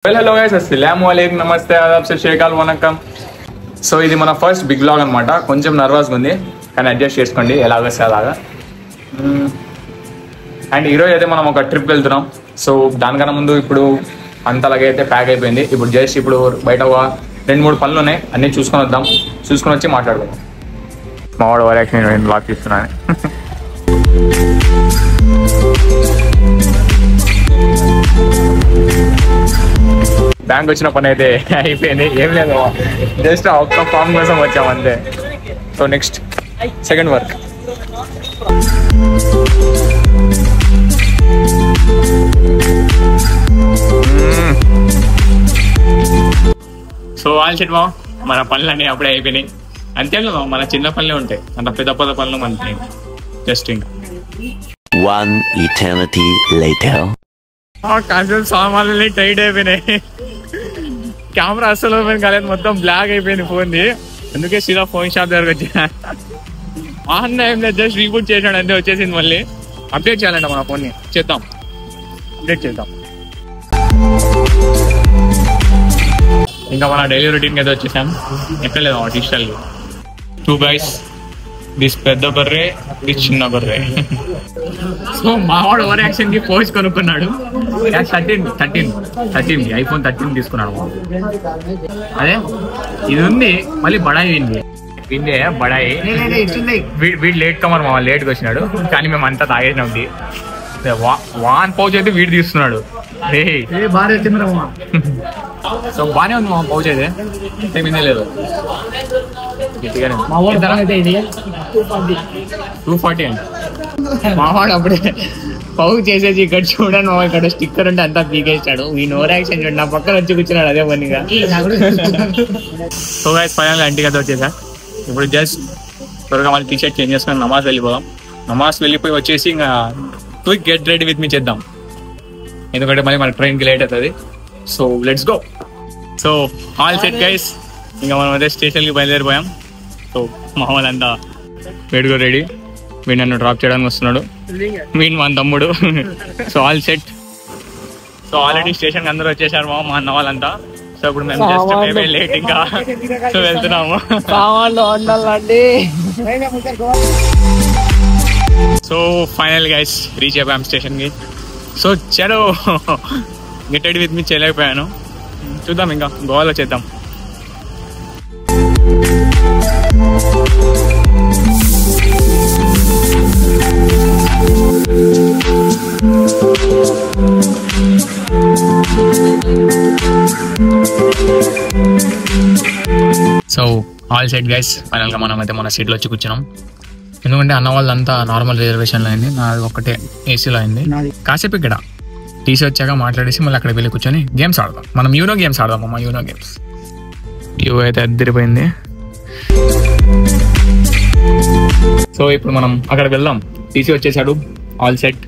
Well, hello guys, assalamualaikum, namaste, adab, sat shri akal, vanakkam. So ఇది మన first big blog అనమాట. కొంచెం నర్వస్గా ఉంది కానీ అడ్జస్ట్ చేసుకోండి ఎలాగ వస్తే అలాగా. అండ్ ఈరోజు అయితే మనం ఒక ట్రిప్ వెళ్తున్నాం. సో దానికన్నా ముందు ఇప్పుడు అంతలాగే అయితే ప్యాక్ అయిపోయింది. ఇప్పుడు జస్ట్ ఇప్పుడు బయట 2-3 పనులు ఉన్నాయి, అన్నీ చూసుకొని వద్దాం. చూసుకొని వచ్చి మాట్లాడుకుందాం. మావాడు ఓవర్ యాక్షన్ నేను బ్లాగ్ తీస్తున్నాను. బ్యాంక్ వచ్చిన పని అయితే అయిపోయింది, ఏం లేదు, జస్ట్ ఒక్క ఫామ్ కోసం వచ్చాం అంతే. So next second work. So all set బావ, మన పనులన్నీ అప్పుడే అయిపోయినాయి. అంతే కదా, మన చిన్న పనులే ఉంటాయి, అంత పెద్ద పెద్ద పనులు మనకి జస్ట్ ఇంకా. One eternity later. కాసేపు సామాన్లు టైట్ అయిపోయినాయి. కెమెరా అస్సలు ఓపెన్ కాలేదు, మొత్తం బ్లాక్ అయిపోయింది ఫోన్ది. అందుకే సీదా ఫోన్ షాప్ దగ్గరకు వచ్చా. అన్న ఏం లేదు, జస్ట్ రీబూట్ చేసాడు అంతే, వచ్చేసింది. మళ్ళీ అప్డేట్ చేయాలంట మన ఫోన్ని, చేద్దాం, అప్డేట్ చేద్దాం. ఇంకా మన డైలీ రొటీన్కి అయితే వచ్చేసాం. ఎక్కడ లేదు డిజిటల్. 2 guys, దిస్ పెద్ద బర్రె, దిస్ చిన్న బర్రె. సో మావాడు ఓవర్ యాక్షన్ కి పోస్ట్ కొనుక్కున్నాడు. 13 iPhone 13 తీసుకున్నాడు. అదే ఇది ఉంది, మళ్ళీ బడాయి విందే బడాయి. వీడు లేట్ కమర్, మా లేట్కి వచ్చినాడు కానీ మేము అంతా తాగేసినాం. వాన్ పౌచ్ అయితే వీడు తీస్తున్నాడు. సో బానే ఉంది మా పౌచ్ అయితే, ఏమిందే లేదు. 240 అండి. మావాడు అప్పుడే పౌచ్ చేసేసి ఇక్కడ చూడండి, మా ఇక్కడ స్టిక్కర్ ఉంటే అంతా పీకేసాడు. వీడు ఓవర్ యాక్షన్ చూడండి, నా పక్కన వచ్చి కూర్చున్నాడు అదే పనిగా. సో గైస్ ఫైనల్ ఇంటికి అయితే వచ్చేసా. ఇప్పుడు జస్ట్ త్వరగా మళ్ళీ టీ-షర్ట్ చేంజ్ చేసుకొని నమాజ్ వెళ్ళిపోదాం. నమాజ్ వెళ్ళిపోయి వచ్చేసి ఇంకా quick get ready with me చేద్దాం, ఎందుకంటే మళ్ళీ మన ట్రైన్కి లేట్ అవుతుంది. So let's go. So all set guys, ఇంకా మనం అదే స్టేషన్కి బయలుదేరిపోయాం. సో మా వాళ్ళంతా వేడుకో రెడీ. వీడు నన్ను డ్రాప్ చేయడానికి వస్తున్నాడు, వీడు మన తమ్ముడు. So all set. So already స్టేషన్కి అందరూ వచ్చేసారు మా అన్న వాళ్ళంతా. సో ఇప్పుడు మేము జస్ట్ మేమే లేట్ ఇంకా. సో వెళ్తున్నాము. సో ఫైనల్ గైస్ రీచ్ అయిపోయాం స్టేషన్కి. సో చలో గెట్ రెడీ విత్ మీ చేయలేకపోయాను. చూద్దాం ఇంకా గోవాలో చేద్దాం. సో ఆల్ సెట్ గైస్, ఫైనల్గా మనం అయితే మన సీట్లో వచ్చి కూర్చున్నాం. ఎందుకంటే అన్న వాళ్ళంతా నార్మల్ రిజర్వేషన్లో అయింది, నాది ఒక్కటే ఏసీలో అయింది. కాసేపు ఇక్కడ టీసీ వచ్చాక మాట్లాడేసి మళ్ళీ అక్కడ వెళ్ళి కూర్చొని గేమ్స్ ఆడదాం. మనం యూనో గేమ్స్ ఆడదాం అమ్మ, యూనో గేమ్స్. యూ అయితే అద్దరిపోయింది. సో ఇప్పుడు మనం అక్కడ వెళ్దాం. టీసీ వచ్చేసాడు, ఆల్ సెట్.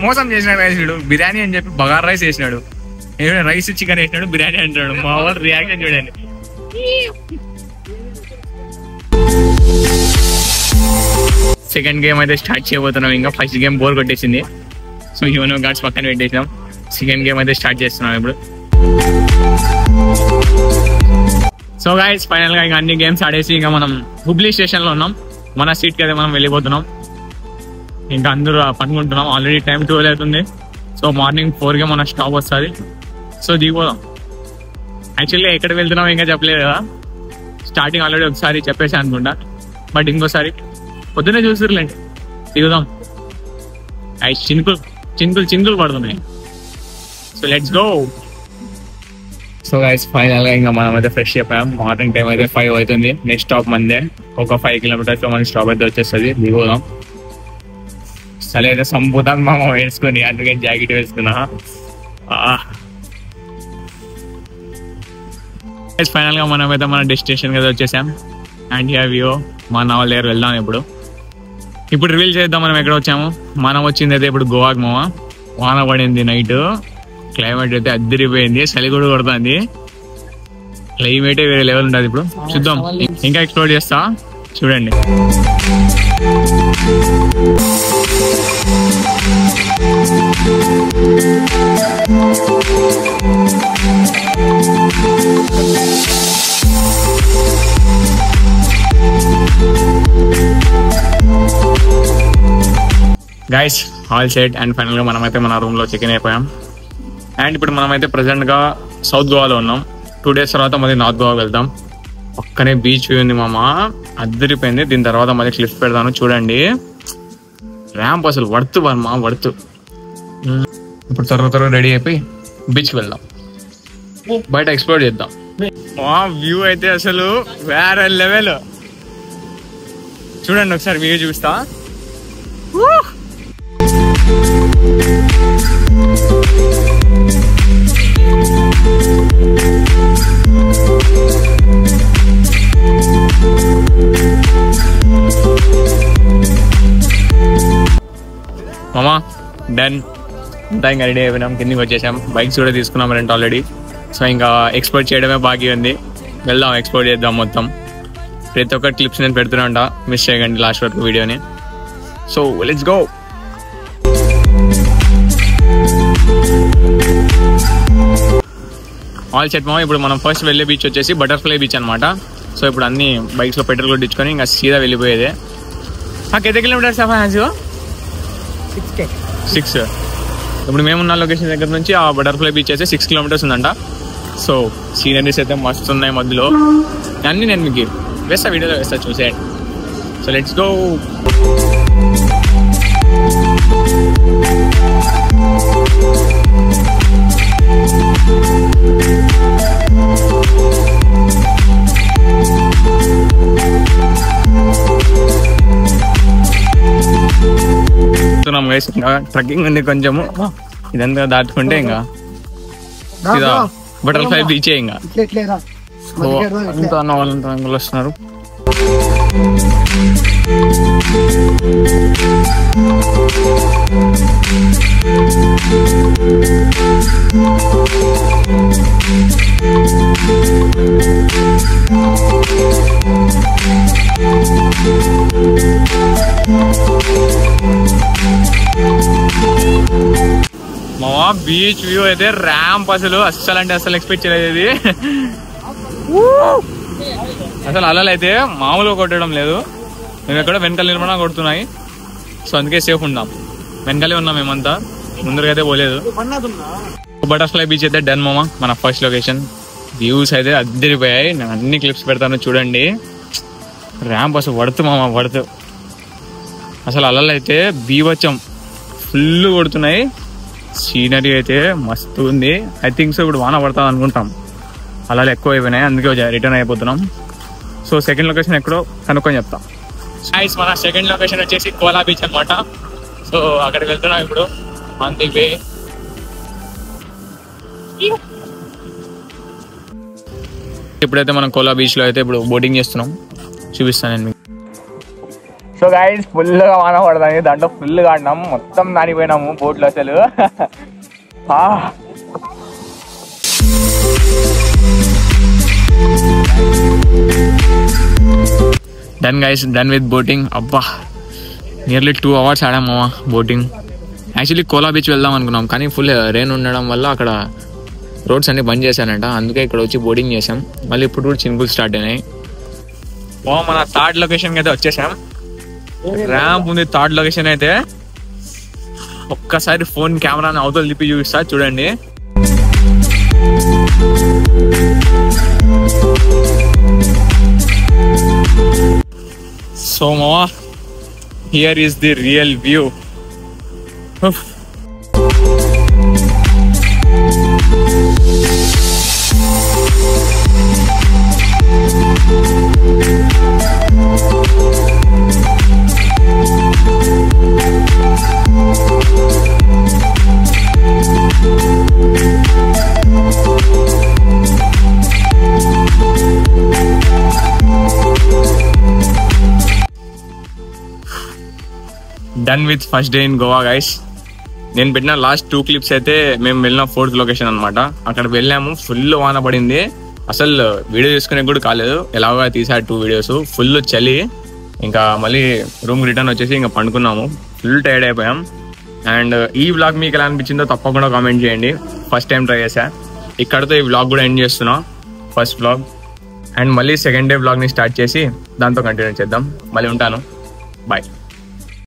మోసం చేసినాడు వీడు. బిర్యానీ అని చెప్పి బగార్ రైస్ వేసినాడు, రైస్ చికెన్ వేసినాడు, బిర్యానీ అంటాడు. మా వాళ్ళు రియాక్షన్ చూడండి. సెకండ్ గేమ్ అయితే స్టార్ట్ చేయబోతున్నాం. ఇంకా ఫస్ట్ గేమ్ బోర్ కొట్టేసింది. సో యూనో గార్డ్స్ పక్కన పెట్టేసినాం. సెకండ్ గేమ్ అయితే స్టార్ట్ చేస్తున్నాం ఇప్పుడు. సో గైస్ ఫైనల్ గా ఇంకా అన్ని గేమ్స్ ఆడేసి ఇంకా మనం హుబ్లీ స్టేషన్ లో ఉన్నాం. మన సీట్ కి అయితే మనం వెళ్ళిపోతున్నాం. ఇంకా అందరూ పనుకుంటున్నాం. ఆల్రెడీ టైం 12 అవుతుంది. సో మార్నింగ్ 4కి మన స్టాప్ వస్తుంది. సో దిగిపోదాం. యాక్చువల్గా ఎక్కడ వెళ్తున్నాం ఇంకా చెప్పలేదు కదా, స్టార్టింగ్ ఆల్రెడీ ఒకసారి చెప్పేసి అనుకుంటా, బట్ ఇంకోసారి పొద్దున్నే చూసిర్లేండి. దిగుదాం. చినుకులు పడుతున్నాయి. So let's go. So guys final గా ఇంకా మనం అయితే ఫ్రెష్ అయిపోయాం. మార్నింగ్ టైం అయితే 5 అవుతుంది. నెక్స్ట్ స్టాప్ మందే, ఒక 5 kilometers లో మన స్టాప్ అయితే వచ్చేస్తుంది. దిగుదాం. సరే అయితే సంపూతం మామ వేసుకొని, అందుకే జాకెట్ వేసుకున్నా. ఫైనల్ గా మనం అయితే మన డెస్టినేషన్ కదా వచ్చేసాం. అండ్ హియర్ వ్యూ, మా నా వాళ్ళ దగ్గర వెళ్దాం ఇప్పుడు. ఇప్పుడు రివీల్ చేద్దాం మనం ఎక్కడ వచ్చాము. మనం వచ్చింది అయితే ఇప్పుడు గోవాకి మామ. వాన పడింది నైట్, క్లైమేట్ అయితే అద్దరిపోయింది, చలి కూడా కొడుతుంది. క్లైమేటే వేరే లెవెల్ ఉంటుంది. ఇప్పుడు చూద్దాం, ఇంకా ఎక్స్ప్లోర్ చేస్తా చూడండి. Guys all set and final గా మనమైతే మన రూమ్ లో చెక్ ఇన్ అయిపోయాం. అండ్ ఇప్పుడు మనమైతే ప్రెసెంట్ గా సౌత్ గోవాలో ఉన్నాం. 2 days తర్వాత మళ్ళీ నార్త్ గోవా వెళ్తాం. పక్కనే బీచ్ వ్యూ ఉంది మామ, అద్దరిపోయింది. దీని తర్వాత మళ్ళీ క్లిఫ్ పెడతాను చూడండి. ర్యాంప్ అసలు వర్త్ వర్మ వర్త్. ఇప్పుడు త్వరగా రెడీ అయిపోయి బీచ్కి వెళ్దాం, బయట ఎక్స్ప్లోర్ చేద్దాం. వ్యూ అయితే అసలు వేరే లెవెల్. చూడండి ఒకసారి వ్యూ చూపిస్తా. మామా డన్, అంతా ఇంకా రెడీ అయిపోయినాం, కిందికి వచ్చేసాం. బైక్స్ కూడా తీసుకున్నాం రెంట్ ఆల్రెడీ. సో ఇంకా ఎక్స్పోర్ట్ చేయడమే బాకీ ఉంది. వెళ్దాం, ఎక్స్పోర్ట్ చేద్దాం మొత్తం. ప్రతి ఒక్క క్లిప్స్ నేను పెడుతూనే ఉంటా, మిస్ చేయకండి లాస్ట్ వరకు వీడియోని. So let's go. All set మామ. ఇప్పుడు మనం ఫస్ట్ వెళ్ళే బీచ్ వచ్చేసి బటర్ఫ్లై బీచ్ అనమాట. సో ఇప్పుడు అన్ని బైక్స్లో పెట్రోల్ కొట్టించుకొని ఇంకా సీదా వెళ్ళిపోయేదే. ఎన్ని కిలోమీటర్స్ హ్యాన్సీ? 6. ఇప్పుడు మేమున్న లొకేషన్ దగ్గర నుంచి ఆ బటర్ఫ్లై బీచ్ అయితే 6 kilometers ఉందంట. సో సీనరీస్ అయితే మస్తు ఉన్నాయి మధ్యలో. అన్నీ నేను మీకు వేస్తా, వీడియోలో వేస్తా, చూసేయండి. So let's go. ఇంకా ట్రెక్కింగ్ ఉంది కొంచెము, ఇదంతా దాటుకుంటే ఇంకా బటర్ఫ్లై బీచే. ఇంకా అన్న వాళ్ళంతా అంగులు వస్తున్నారు. మామా బీచ్ వ్యూ అయితే ర్యాంప్ అసలు అంటే అసలు ఎక్స్పెక్ట్ చేయలేదు. ఇది అసలు అలలు అయితే మామూలుగా కొట్టడం లేదు. మేము ఎక్కడ వెనకాల నిలబడినా కొడుతున్నాయి. సో అందుకే సేఫ్ ఉన్నాం, వెనకాలే ఉన్నాం మేమంతా, ముందరగా అయితే పోలేదు. బటర్ఫ్లై బీచ్ అయితే డన్ మామా, మన ఫస్ట్ లొకేషన్. వ్యూస్ అయితే అద్దరిపోయాయి, నేను అన్ని క్లిప్స్ పెడతాను చూడండి. ర్యాంప్ అసలు పడుతు మామా పడుతు. అసలు అలలు అయితే బీభత్సం ఫుల్ కొడుతున్నాయి. సీనరీ అయితే మస్తు ఉంది. ఐ థింక్ సో ఇప్పుడు వాన పడుతుంది అనుకుంటాం, అలలు ఎక్కువ అయిపోయినాయి, అందుకే రిటర్న్ అయిపోతున్నాం. సో సెకండ్ లొకేషన్ ఎక్కడో కనుక్కొని చెప్తాం. మన సెకండ్ లొకేషన్ వచ్చేసి కోలా బీచ్ అనమాట. సో అక్కడికి వెళ్తున్నాం ఇప్పుడు ఆన్ ది వే. ఇప్పుడైతే మనం కోలా బీచ్ లో అయితే ఇప్పుడు బోటింగ్ చేస్తున్నాం, చూపిస్తాను నేను మీకు. సో గైస్ ఫుల్గా వాన పడుతుంది, దాంట్లో ఫుల్గా ఆడినాం, మొత్తం నానిపోయినాము బోట్లో అసలు. Done guys, done with boating. అబ్బా నియర్లీ 2 hours ఆడాము బోటింగ్. యాక్చువల్లీ కోలా బీచ్ వెళ్దాం అనుకున్నాం, కానీ ఫుల్ రెయిన్ ఉండడం వల్ల అక్కడ రోడ్స్ అన్ని బంద్ చేశానంట, అందుకే ఇక్కడ వచ్చి బోటింగ్ చేసాం. మళ్ళీ ఇప్పుడు కూడా చినుకులు స్టార్ట్ అయినాయి. మన థర్డ్ లొకేషన్కి అయితే వచ్చేసాం. ర్యాంప్ ఉంది థర్డ్ లొకేషన్ అయితే. ఒక్కసారి ఫోన్ కెమెరాని అవతల తిప్పి చూపిస్తా చూడండి. సో మామా here is the real view. Done with first day in Goa guys. నేను పెట్టిన లాస్ట్ 2 clips అయితే మేము వెళ్ళిన 4th లొకేషన్ అనమాట. అక్కడ వెళ్ళాము, ఫుల్ వాన పడింది, అసలు వీడియో తీసుకునే కూడా కాలేదు. ఎలాగో తీసాడు 2 videos. ఫుల్ చలి, ఇంకా మళ్ళీ రూమ్ రిటర్న్ వచ్చేసి ఇంకా పండుకున్నాము. ఫుల్ టైర్డ్ అయిపోయాం. అండ్ ఈ వ్లాగ్ మీకు ఎలా అనిపించిందో తప్పకుండా కామెంట్ చేయండి. ఫస్ట్ టైం ట్రై చేశా. ఇక్కడతో ఈ వ్లాగ్ కూడా ఎండ్ చేస్తున్నా, ఫస్ట్ వ్లాగ్. అండ్ మళ్ళీ సెకండ్ డే వ్లాగ్ని స్టార్ట్ చేసి దాంతో కంటిన్యూ చేద్దాం. మళ్ళీ ఉంటాను, బాయ్.